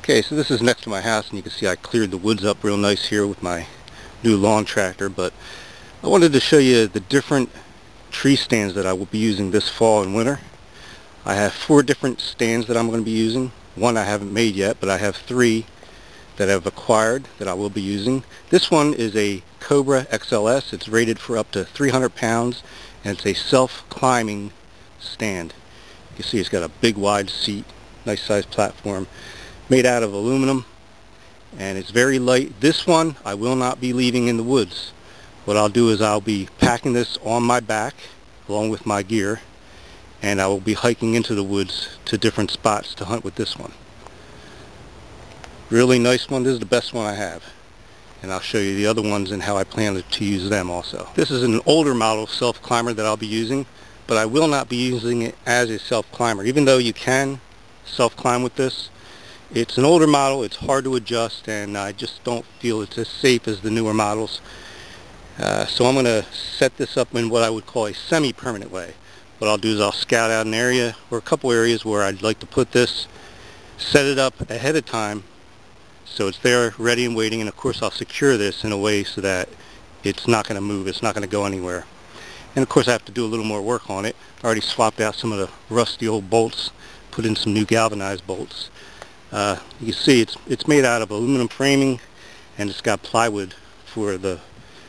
Okay, so this is next to my house, and you can see I cleared the woods up real nice here with my new lawn tractor, but I wanted to show you the different tree stands that I will be using this fall and winter. I have 4 different stands that I'm going to be using. One I haven't made yet, but I have 3 that I've acquired that I will be using. This one is a Cobra XLS. It's rated for up to 300 pounds, and it's a self-climbing stand. You can see it's got a big wide seat, nice sized platform, made out of aluminum, and it's very light. This one I will not be leaving in the woods. What I'll do is I'll be packing this on my back along with my gear, and I will be hiking into the woods to different spots to hunt with this one. Really nice one. This is the best one I have, and I'll show you the other ones and how I plan to use them also. This is an older model self-climber that I'll be using, but I will not be using it as a self-climber. Even though you can self-climb with this, it's an older model, it's hard to adjust, and I just don't feel it's as safe as the newer models. So I'm going to set this up in what I would call a semi-permanent way. What I'll do is I'll scout out an area or a couple areas where I'd like to put this, set it up ahead of time so it's there ready and waiting, and of course I'll secure this in a way so that it's not going to move, it's not going to go anywhere. And of course I have to do a little more work on it. I already swapped out some of the rusty old bolts, put in some new galvanized bolts. You can see it's made out of aluminum framing, and it's got plywood for the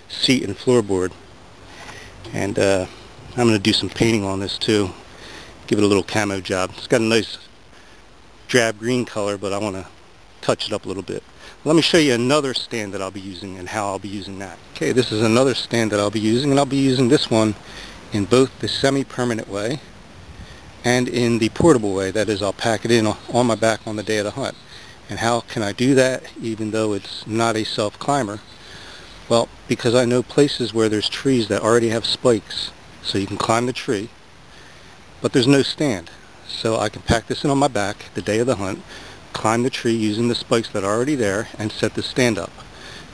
seat and floorboard. And I'm going to do some painting on this too, give it a little camo job. It's got a nice drab green color, but I want to touch it up a little bit. Let me show you another stand that I'll be using and how I'll be using that. Okay, this is another stand that I'll be using, and I'll be using this one in both the semi-permanent way and in the portable way. That is, I'll pack it in on my back on the day of the hunt. And how can I do that even though it's not a self-climber? Well, because I know places where there's trees that already have spikes, so you can climb the tree, but there's no stand. So I can pack this in on my back the day of the hunt, climb the tree using the spikes that are already there, and set the stand up.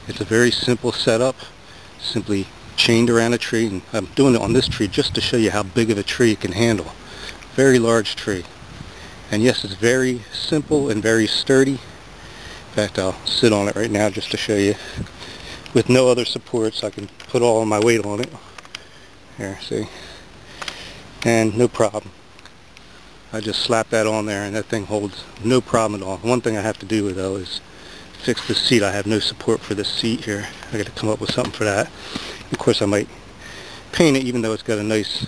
It's a very simple setup, simply chained around a tree, and I'm doing it on this tree just to show you how big of a tree it can handle. Very large tree. And yes, it's very simple and very sturdy. In fact, I'll sit on it right now just to show you. With no other supports, I can put all of my weight on it. Here, see? And no problem. I just slap that on there and that thing holds no problem at all. One thing I have to do though is fix the seat. I have no support for this seat here. I got to come up with something for that. Of course I might paint it, even though it's got a nice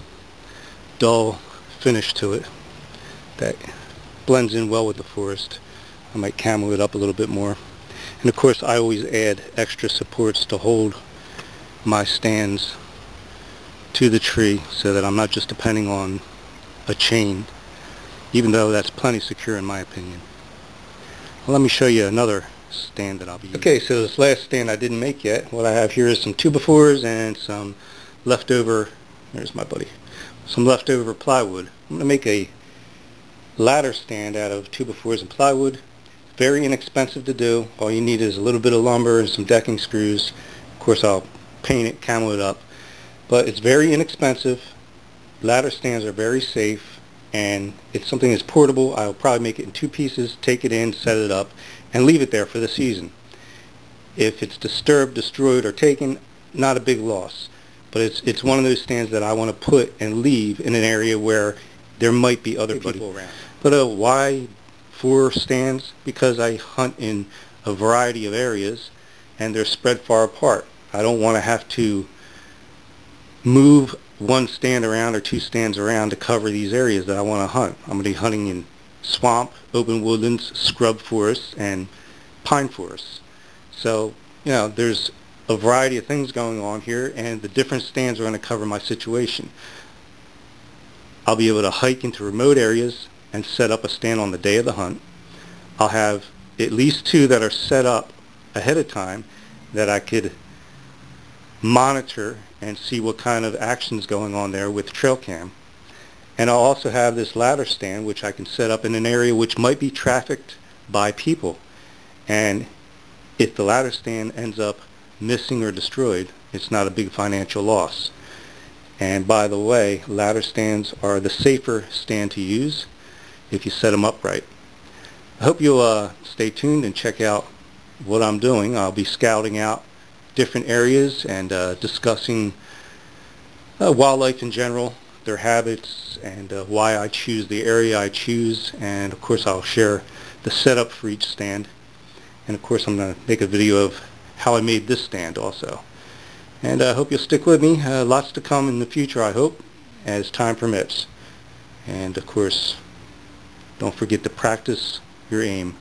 dull finish to it that blends in well with the forest. I might camo it up a little bit more. And of course I always add extra supports to hold my stands to the tree so that I'm not just depending on a chain, even though that's plenty secure in my opinion. Well, let me show you another stand that I'll be using. Okay, so this last stand I didn't make yet. What I have here is some 2x4s and some leftover, there's my buddy, some leftover plywood. I'm going to make a ladder stand out of 2x4s and plywood. Very inexpensive to do. All you need is a little bit of lumber and some decking screws. Of course I'll paint it, camo it up. But it's very inexpensive. Ladder stands are very safe, and it's something that's portable. I'll probably make it in 2 pieces, take it in, set it up, and leave it there for the season. If it's disturbed, destroyed, or taken, not a big loss. But it's one of those stands that I want to put and leave in an area where there might be other people around. But why 4 stands? Because I hunt in a variety of areas and they're spread far apart. I don't want to have to move one stand around or 2 stands around to cover these areas that I want to hunt. I'm going to be hunting in swamp, open woodlands, scrub forests, and pine forests. So, there's a variety of things going on here, and the different stands are going to cover my situation. I'll be able to hike into remote areas and set up a stand on the day of the hunt. I'll have at least 2 that are set up ahead of time that I could monitor and see what kind of action's going on there with trail cam. And I'll also have this ladder stand which I can set up in an area which might be trafficked by people. And if the ladder stand ends up missing or destroyed, it's not a big financial loss. And by the way, ladder stands are the safer stand to use if you set them up right. I hope you'll stay tuned and check out what I'm doing. I'll be scouting out different areas and discussing wildlife in general, their habits, and why I choose the area I choose. And of course I'll share the setup for each stand. And of course I'm going to make a video of how I made this stand also. And I hope you'll stick with me. Lots to come in the future, I hope, as time permits. And of course, don't forget to practice your aim.